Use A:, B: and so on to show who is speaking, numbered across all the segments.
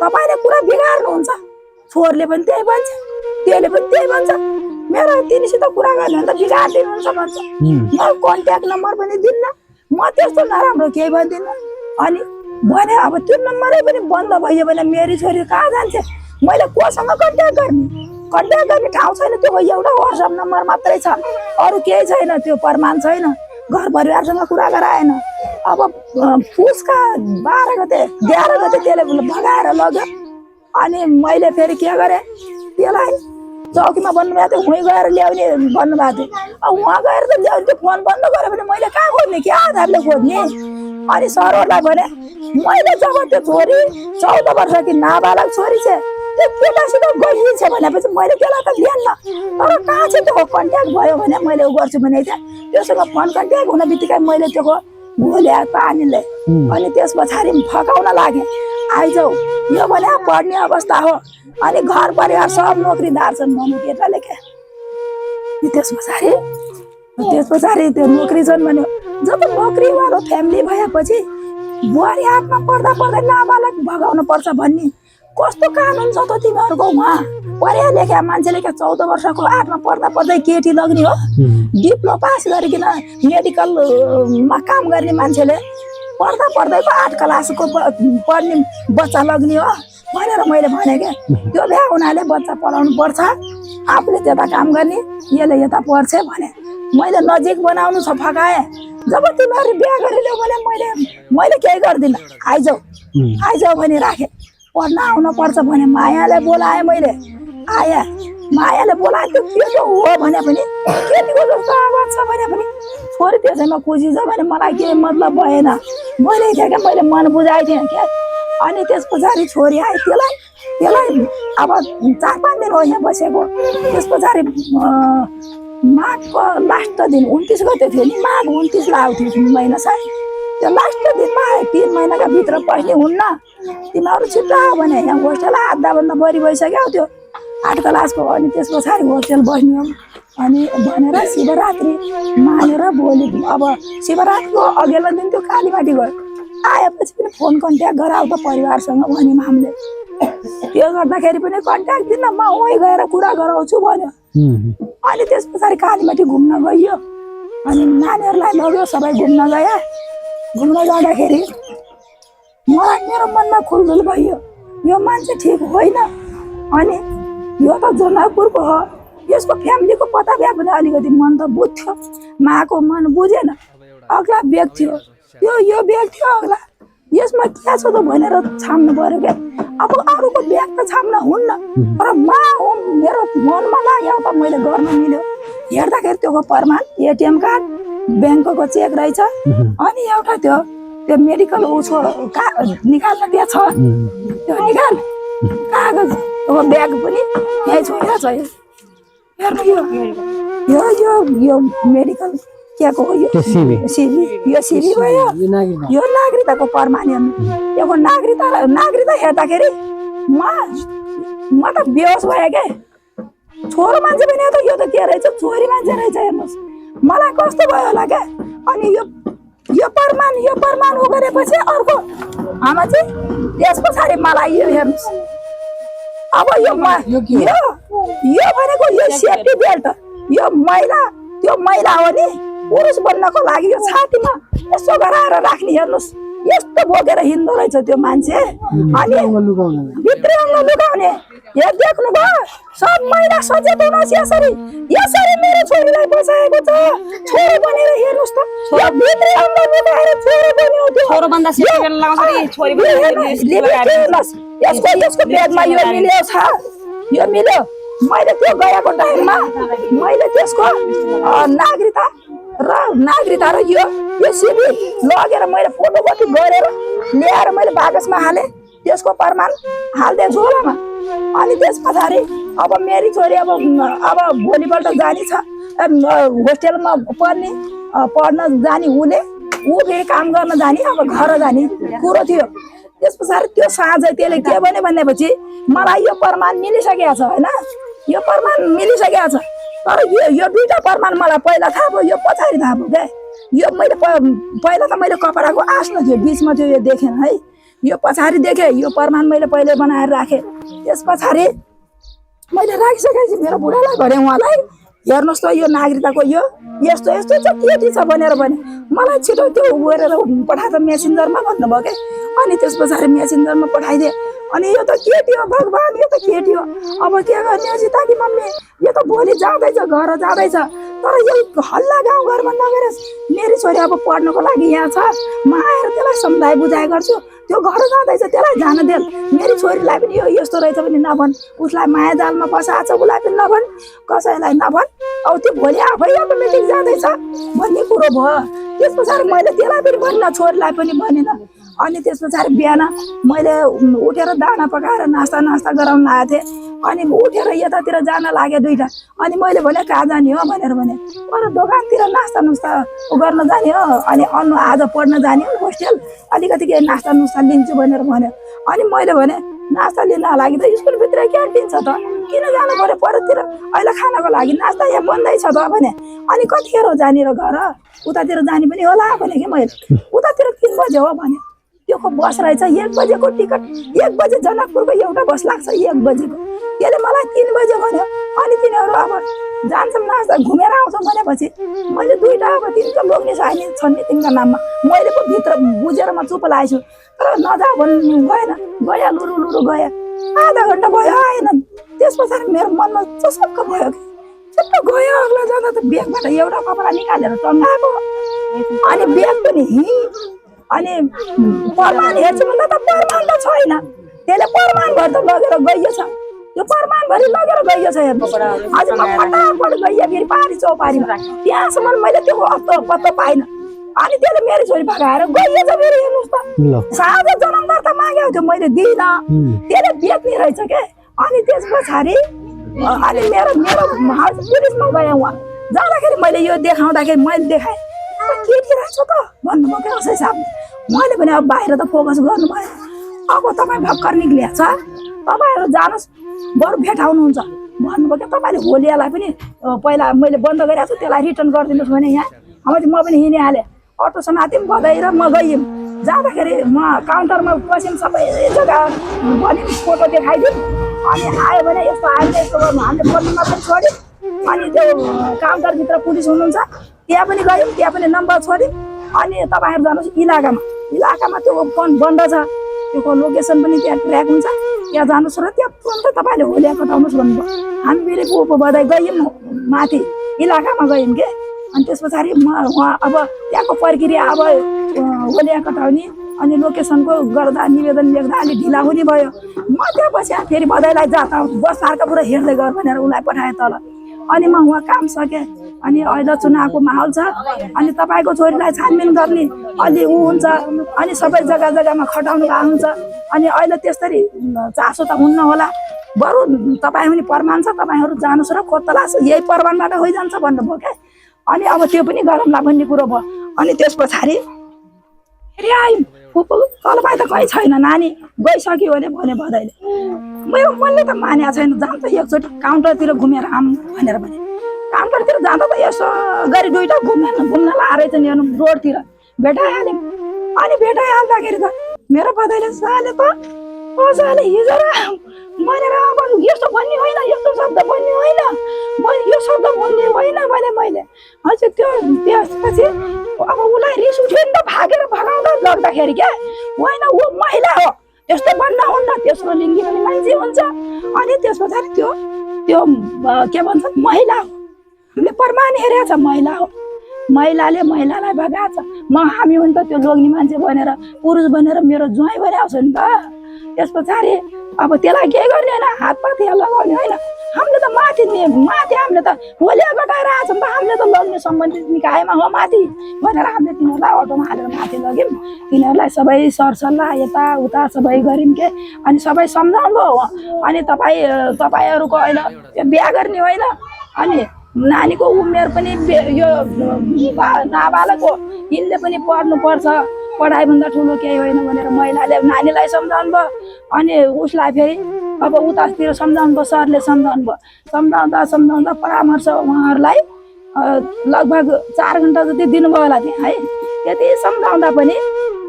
A: तपाईले कुरा बिगार्नुहुन्छ छोरले पनि त्यही भन्छ त्यसले पनि त्यही भन्छ मेरो तिनीसित कुरा गर्ने भने त बिगार्दिनुहुन्छ भन्छ म कन्ट्याक्ट नम्बर पनि दिन्न म त्यस्तो नराम्रो केही भन्दिन अनि भने अब त्यो नम्बरै पनि बन्द भयो भने मेरी छोरी कहाँ जान्छ मैले कोसँग कन्ट्याक्ट गर्ने ठाउँ छैन त्यो एउटा WhatsApp नम्बर मात्रै छ अरु केही छैन त्यो प्रमाण छैन घर परिवारसँग कुरा गराएन अब पुसका 12 गते 11 गते त्यसले भगाएर लग्यो अनि मैले फेरि के गरे त्यसलाई चौकीमा भन्नुभएको थियो उही गएर ल्याउने भन्नुभएको थियो अब उहाँ गएर त ल्याउने त्यो फोन बन्द गरे भने मैले कहाँ खोज्ने के आधारले खोज्ने अनि सरहरूलाई भने मैले जब त्यो छोरी 14 वर्ष कि नाबालक छोरी छ त्यो केटासित गइन्छ भनेपछि मैले त्यसलाई त ल्यान्न तर कहाँ छ त्यो कन्ट्याक्ट भयो भने मैले उ गर्छु भने त्योसँग फोन कन्ट्याक्ट हुन बित्तिकै मैले त्यो घोल्या पानीले अनि त्यस पछाडि फकाउन लागे आइजाऊ यो भने पढ्ने अवस्था हो अनि घर परिवार सब नोकरीदार छन् भन्नु केटाले के त्यस पछाडि त्यो नोकरी छन् भन्यो जब नोकरीवाला फ्यामिली भएपछि बुहारी हातमा पर्दा नाबालक भगाउन पर्छ भन्ने कस्तो कानुन छ त तिमीहरूको उहाँ पढ्या लेख्या मान्छेले के 14 वर्षको आठमा पर्दै केटी लग्ने हो डिप्लोमा पास गरिकन मेडिकलमा काम गर्ने मान्छेले पढ्दैको 8 क्लासको पढ्ने बच्चा लग्ने हो भनेर मैले भने के त्यो भ्या उनीहरूले बच्चा पढाउनु पर्छ आफूले त्यता काम गर्ने यसले यता पढ्छ भने मैले नजिक बनाउनु छ फकाए जब तिमीहरू बिहा गरिल्यौ भने मैले केही गर्दिन आइजाऊ भने राखे पढ्न आउन पर्छ भने मायाले बोलाए मैले आया मायाले बोलाए त्यो के हो भने पनि केटीको जस्तो आवाज छ भने पनि छोरी त्यसैमा खुसी छ भने मलाई के मतलब भएन मैले मैले मन बुझाइदिएँ के अनि त्यस पछाडि छोरी आए त्यसलाई अब 4-5 दिन हो यहाँ बसेको त्यस पछाडि माघको लास्ट दिन 29 गते थियो नि माघ 29 लाग्थ्यो महिना सायद त्यो लास्ट दिनमा 3 महिनाका भित्र पस्ने हुन्न तिमीहरू छिट्टो आयो भने यहाँ होस्टेल आधाभन्दा बढी भइसक्यो त्यो 8 क्लासको अनि त्यस पछाडि होस्टेल बस्ने हो अनि भनेर शिवरात्रि मानेर भोलि अब शिवरात्रिको अघिल्लो दिन त्यो कालीमाटी गयो आएपछि पनि फोन कन्ट्याक्ट गराउ त परिवारसँग भन्यौँ हामीले त्यो गर्दाखेरि पनि कन्ट्याक्ट दिन म उही गएर कुरा गराउँछु भन्यो अनि त्यस पछाडि कालीमाटी घुम्न गइयो अनि नानीहरूलाई लग्यो सबै घुम्न जाँदाखेरि मलाई मेरो मनमा खुलदुल भयो यो मान्छे ठिक होइन अनि यो त जनकपुरको हो यसको फ्यामिलीको पत्ता भए पनि अलिकति मन त बुझ्थ्यो माको मन बुझेन अग्ला व्यक्ति हो यो व्यक्ति हो अग्ला यसमा के छ त भनेर छाम्नु पर्यो क्या अब अरूको ब्याग त छाम्न हुन्न तर मेरो मनमा लाग्यो त मैले गर्न मिल्यो हेर्दाखेरि त्यो प्रमाण एटिएम कार्ड ब्याङ्कको चेक रहेछ अनि एउटा त्यो मेडिकल उसको निकाल्न त्यहाँ छ त्यो निकाल कागज ब्याग पनि यहीँ छोडेर छ हेर्नु यो मेडिकल केको हो यो सिबी भयो यो नागरिकताको प्रमाण हेर्नु यो नागरिकता हेर्दाखेरि म त बेहोस भएँ के छोरो मान्छे पनि त यो त के रहेछ छोरी मान्छे रहेछ हेर्नुहोस् मलाई कस्तो भयो होला क्या अनि यो प्रमाण हो गरेपछि अर्को आमा चाहिँ त्यस पछाडि मलाई यो हेर्नुहोस् अब यो भनेको यो सेफ्टी बेल्ट यो त्यो महिला हो नि पुरुष बन्नको लागि यो छातीमा यसो गराएर राख्ने हेर्नुहोस् यस्तो बोकेर हिँड्दो रहेछ त्यो मान्छे अनि भित्री अङ्ग लुकाउने यो देख्नुभयो सब महिला सचेत हुनुहोस् यसरी मेरो छोरीलाई बचाएको छ छोरो बनेर हेर्नुहोस् त यो भित्री अङ्ग लुकाएर छोरो बन्यो त्यो
B: छोरो बन्दा सिक्रेट लगाउँछ छोरी
A: यसको पेटमा यो मिल्यो छ यो मिल्यो मैले त्यो गएको टाइममा मैले त्यसको नागरिकता र यो सिबी लगेर मैले फोटोकपी गरेर ल्याएर मैले कागजमा हालेँ त्यसको प्रमाण हाल्दै झोलामा अनि त्यस पछाडि अब मेरी छोरी अब भोलिपल्ट जाने छ होस्टेलमा पढ्न जाने ऊ फेरि काम गर्न जाने अब घर जाने कुरो थियो त्यस पछाडि त्यो साँझ त्यसले के भनेपछि मलाई यो प्रमाण मिलिसकेको छ होइन यो प्रमाण मिलिसकेको छ तर यो दुईटा प्रमाण मलाई पहिला थाहा भयो यो पछाडि थाहा भयो क्या यो मैले पहिला त मैले कपडाको आस्न थियो बिचमा थियो यो देखेन है यो पछाडि देखेँ यो प्रमाण मैले पहिले बनाएर राखेँ। त्यस पछाडि मैले राखिसकेपछि मेरो बुढालाई भने उहाँलाई हेर्नुहोस् त यो नागरिकताको यो यस्तो यस्तो छ केटी छ भनेर भने मलाई छिटो त्यो गरेर पठाएको मेसेन्जरमा भन्नुभयो क्या। अनि त्यस पछाडि मेसेन्जरमा पठाइदिएँ। अनि यो त केटी हो भगवान्, यो त केटी हो, अब के गर्ने अजिताकी मम्मी, यो त भोलि जाँदैछ घर जाँदैछ, तर यो हल्ला गाउँघरमा नगरोस्। मेरी छोरी अब पढ्नको लागि यहाँ छ, म आएर त्यसलाई सम्झाइ बुझाइ गर्छु, त्यो घर जाँदैछ त्यसलाई जान दे। मेरी छोरीलाई पनि यो यस्तो रहेछ भने नभन्, उसलाई माया जालमा फसाएको छ उसलाई पनि नभन्, कसैलाई नभन्, अब त्यो भोलि आफै अटोमेटिक जाँदैछ भन्ने कुरो भयो। त्यस पछाडि मैले त्यसलाई पनि भन्न, छोरीलाई पनि भनेन। अनि त्यस पछाडि बिहान मैले उठेर दाना पकाएर नास्ता गराउन आएको थिएँ। अनि उठेर यतातिर जान लाग्यो दुईटा। अनि मैले भने कहाँ जाने हो भनेर भने, अरू दोकानतिर नास्ता गर्न जाने हो, अनि अन्नु आज पढ्न जाने हो होस्टेल, अलिकति के नास्ता लिन्छु भनेर भन्यो। अनि मैले भने नास्ता लिन लागि त स्कुलभित्र क्यान्टिन छ त, किन जानु पर्यो परतिर, अहिले खानको लागि नास्ता यहाँ बन्दैछ त भने। अनि कतिखेर जाने र घर, उतातिर जाने पनि होला भने कि मैले, उतातिर 3 बजे हो भने। त्यो बस रहेछ 1 बजेको टिकट, 1 बजे जनकपुरको एउटा बस लाग्छ 1 बजेको, त्यसले मलाई 3 बजे भन्यो। अनि तिनीहरू अब जान्छौँ नास्ता घुमेर आउँछौँ भनेपछि मैले दुईवटा अब तिनको लोग्ने साइनी छन् नि तिनको नाममा, मैले पो भित्र बुझेर म चुप लागेछु। तर नजा भन्नु भएन, गयो लुरु गयो, आधा घन्टा भयो आएनन्। त्यस पछाडि मेरो मनमा चसक्क भयो कि छिट्टो गयो, अग्लो जाँदा त ब्यागबाट एउटा कपडा निकालेर टङ्गाएको। अनि ब्याग पनि अनि प्रमाण हेर्छु भन्दा त प्रमाण त छैन, त्यसले प्रमाण भएर त लगेर गइयो छ, त्यो प्रमाण भरि लगेर गइयो छ हेर्नुहोस्। आज म फटाफट गइयो फेरि पारी चौपारीमा, त्यहाँसम्म मैले त्यो पत्तो पाइनँ। अनि त्यसले मेरो छोरी भगाएर गइयो छ फेरि हेर्नुहोस् त। साझा जन्म दर्ता मागेको थियो मैले दिइनँ, त्यसले बेच्ने रहेछ के। अनि त्यस पछाडि अनि मेरो पुलिसमा गएँ, उहाँ जाँदाखेरि मैले यो देखाउँदाखेरि मैले देखाएँ केटी रहेछ त भन्नुभयो क्या उसै साहबले। मैले पनि अब बाहिर त फोकस गर्नु भयो, अब तपाईँ भर्खर निक्लिएको छ, तपाईँहरू जानुहोस् बरु भेटाउनुहुन्छ भन्नुभयो क्या। तपाईँले होलियालाई पनि पहिला मैले बन्द गरेको छु त्यसलाई रिटर्न गरिदिनुहोस् भने यहाँ अब म पनि हिँडिहालेँ, अटो समात्यौँ बधाई र म गयौँ। जाँदाखेरि म काउन्टरमा बस्यौँ, सबै जग्गा भन्यौँ, फोटो देखाइदिउँ। अनि आयो भने यस्तो आयो यस्तो गर्नु, हामीले फोनमा पनि छोड्यौँ। अनि त्यो काउन्टरभित्र पुलिस हुनुहुन्छ त्यहाँ पनि गयौँ, त्यहाँ पनि नम्बर छोड्यौँ। अनि तपाईँहरू जानुहोस् इलाकामा त्यो फोन बन्द छ, त्यो लोकेसन पनि त्यहाँ ट्र्याक हुन्छ, त्यहाँ जानुहोस् र त्यहाँ तुरन्त तपाईँले होलिया कटाउनुहोस् भन्नुभयो। हामी फेरि को बधाई गयौँ माथि इलाकामा गयौँ के। अनि त्यस पछाडि उहाँ अब त्यहाँको प्रक्रिया अब होलिया कटाउने अनि लोकेसनको गर्दा निवेदन लेख्दा अलिक ढिला हुने भयो। म त्यहाँ बसेँ फेरि बधाईलाई जाता बस अर्का पुरा हेर्दै गर भनेर उसलाई पठाएँ तल। अनि म उहाँ काम सकेँ। अनि अहिले चुनावको माहौल छ, अनि तपाईँको छोरीलाई छानबिन गर्ने अलि ऊ हुन्छ, अनि सबै जग्गामा खटाउनु भएको हुन्छ। अनि अहिले त्यस्तरी चासो त हुन्न होला, बरु तपाईँ पनि प्रमाण छ, तपाईँहरू जानुहोस् र खोज तलास यही प्रमाणबाट होइजान्छ भन्नुभयो क्या। अनि अब त्यो पनि गरौँला भन्ने कुरो भयो। अनि त्यस पछाडि फेरि आयौँ, तपाईँ त कहीँ छैन नानी गइसक्यो भने बधाईले। मेरो मनले त मानेको छैन, जाउँ त एकचोटि काउन्टरतिर घुमेर आऊँ भनेर भने। काउन्टरतिर जाँदा त यसो गरी दुईवटा घुम्न लाएर नि रोडतिर भेटाइहाल्यौँ। अनि भेटाइहाल्दाखेरि त मेरो बधाईले साले त कसैले हिजो र भनेर अब यस्तो भन्ने होइन, यस्तो शब्द भन्ने होइन, यो शब्द भन्ने होइन भने मैले हजुर त्यसपछि अब उसलाई रिस उठ्यो नि त, भागेर भगाउँदा लग्दाखेरि क्या होइन ऊ महिला हो त्यस्तो भन्न हुन्न, त्यसको लिङ्गी पनि मान्छे हुन्छ। अनि त्यस पछाडि त्यो के भन्छ महिला हो, हामीले प्रमाण हेरेको छ महिला हो, महिलाले महिलालाई भगाएको छ। हामी हो नि त त्यो लोग्ने मान्छे भनेर पुरुष भनेर मेरो ज्वाइँ भइरहेको छ नि त। त्यस पछाडि अब त्यसलाई के गर्ने होइन, हातपात लगाउने होइन, हामीले त माथि हामीले त होलिया कटाएर आएको छौँ त, हामीले त लग्ने सम्बन्धित निकायमा हो माथि भनेर हामीले तिनीहरूलाई अटोमा हालेर माथि लग्यौँ। तिनीहरूलाई सबै सरसल्लाह यताउता सबै गऱ्यौँ के। अनि सबै सम्झाउनु हो। अनि तपाईँहरूको अहिले यो बिहा गर्ने होइन, अनि नानीको उमेर पनि यो नाबालक हो, यिनले पनि पढ्नुपर्छ, पढाइभन्दा ठुलो केही होइन भनेर महिलाले नानीलाई सम्झाउनु भयो। अनि उसलाई फेरि अब उतातिर सम्झाउनु भयो, सरले सम्झाउनु भयो। सम्झाउँदा परामर्श उहाँहरूलाई लगभग 4 घन्टा जति दिनुभयो होला त्यहाँ है। त्यति सम्झाउँदा पनि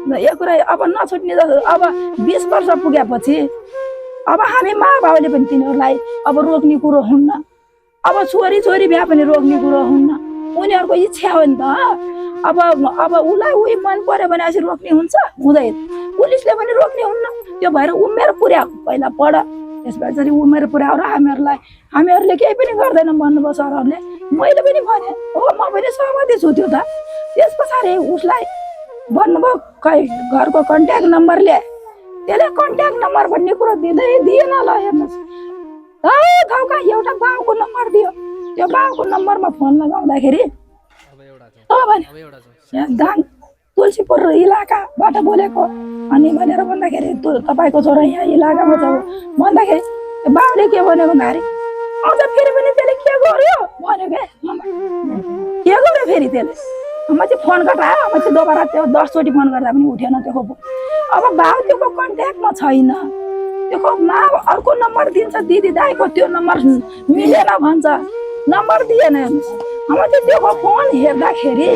A: यो कुरा अब नछुट्ने जस्तो अब 20 वर्ष पुगेपछि अब हामी माबाबुले पनि तिनीहरूलाई अब रोक्ने कुरो हुन्न। अब छोरी बिहा पनि रोक्ने कुरो हुन्न, उनीहरूको इच्छा हो नि त। अब उसलाई उही मन पर्यो भने चाहिँ रोक्ने हुन्छ? हुँदैन। पुलिसले पनि रोक्ने हुन्न। त्यो भएर उमेर पुर्याएको पहिला पढ, त्यसपछि उमेर पुर्याएर हामीहरूले केही पनि गर्दैनौँ भन्नुभयो सरहरूले। मैले पनि भने हो, म पनि सहमति छु त्यो त। त्यस पछाडि उसलाई भन्नुभयो खै घरको कन्ट्याक्ट नम्बर ल्याए, त्यसले कन्ट्याक्ट नम्बर भन्ने कुरो दिएन। ल हेर्नुहोस्, गाउँका एउटा बाउको नम्बर दियो, त्यो बाउको नम्बरमा फोन लगाउँदाखेरि दाङ तुलसीपुर इलाकाबाट बोलेको अनि भनेर भन्दाखेरि तपाईँको छोरा यहाँ इलाकामा छ भन्दाखेरि बाउले के भन्यो भन्दाखेरि अझ फेरि पनि त्यसले के गर्यो भन्यो के गर्यो फेरि त्यसले। म चाहिँ फोन गर्दा म चाहिँ दोबारा त्यो 10 चोटि फोन गर्दा पनि उठेन त्यो। अब बाउ त्यो कन्ट्याक्टमा छैन, त्यो मा अर्को नम्बर दिन्छ, दिदी दाइको त्यो नम्बर मिलेन भन्छ, नम्बर दिएन। अब चाहिँ त्यो फोन हेर्दाखेरि